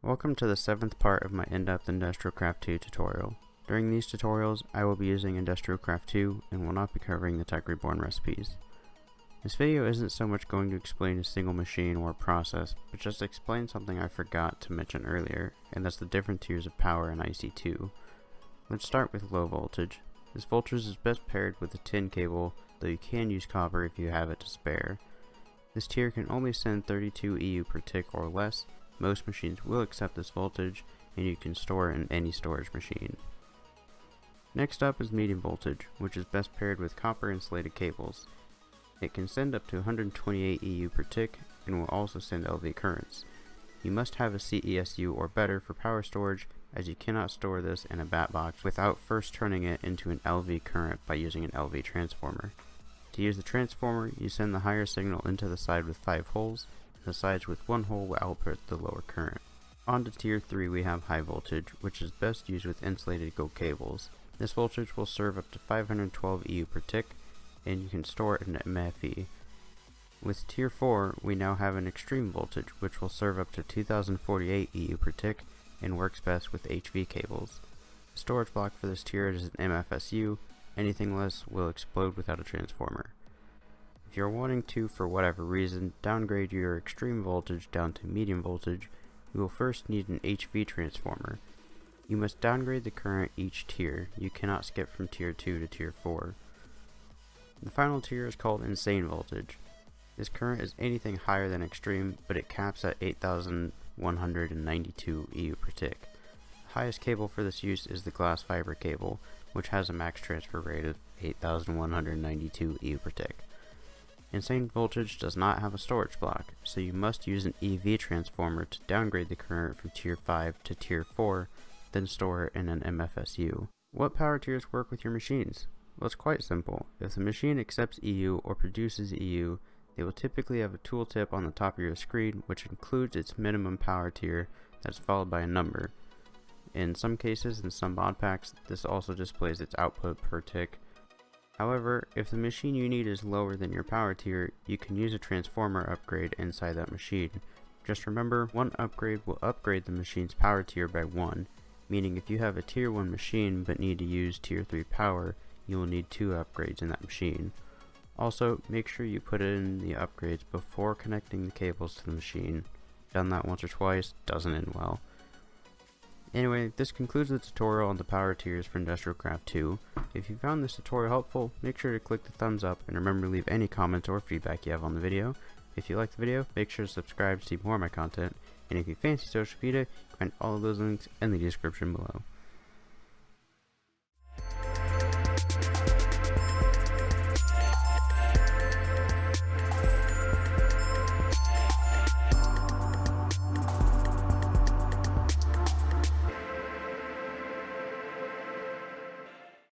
Welcome to the 7th part of my in-depth IndustrialCraft 2 tutorial. During these tutorials, I will be using IndustrialCraft 2 and will not be covering the Tech Reborn recipes. This video isn't so much going to explain a single machine or process, but just explain something I forgot to mention earlier, and that's the different tiers of power in IC2. Let's start with low voltage. This voltage is best paired with a tin cable, though you can use copper if you have it to spare. This tier can only send 32 EU per tick or less. Most machines will accept this voltage, and you can store it in any storage machine. Next up is medium voltage, which is best paired with copper insulated cables. It can send up to 128 EU per tick, and will also send LV currents. You must have a CESU or better for power storage, as you cannot store this in a BatBox without first turning it into an LV current by using an LV transformer. To use the transformer, you send the higher signal into the side with 5 holes, the sides with 1 hole will output the lower current. On to tier 3 we have high voltage, which is best used with insulated gold cables. This voltage will serve up to 512 EU per tick, and you can store it in MFSU. With tier 4 we now have an extreme voltage, which will serve up to 2048 EU per tick and works best with HV cables. The storage block for this tier is an MFSU, anything less will explode without a transformer. If you're wanting to, for whatever reason, downgrade your extreme voltage down to medium voltage, you will first need an HV transformer. You must downgrade the current each tier. You cannot skip from tier 2 to tier 4. The final tier is called insane voltage. This current is anything higher than extreme, but it caps at 8,192 EU per tick. The highest cable for this use is the glass fiber cable, which has a max transfer rate of 8,192 EU per tick. Insane voltage does not have a storage block, so you must use an EV transformer to downgrade the current from tier 5 to tier 4, then store it in an MFSU. What power tiers work with your machines? Well, it's quite simple. If the machine accepts EU or produces EU, they will typically have a tooltip on the top of your screen which includes its minimum power tier that's followed by a number. In some cases, in some mod packs, this also displays its output per tick. However, if the machine you need is lower than your power tier, you can use a transformer upgrade inside that machine. Just remember, one upgrade will upgrade the machine's power tier by 1, meaning if you have a tier 1 machine but need to use tier 3 power, you will need 2 upgrades in that machine. Also, make sure you put in the upgrades before connecting the cables to the machine. Done that once or twice, doesn't end well. Anyway, this concludes the tutorial on the power tiers for IndustrialCraft 2. If you found this tutorial helpful, make sure to click the thumbs up and remember to leave any comments or feedback you have on the video. If you like the video, make sure to subscribe to see more of my content, and if you fancy social media, you can find all of those links in the description below.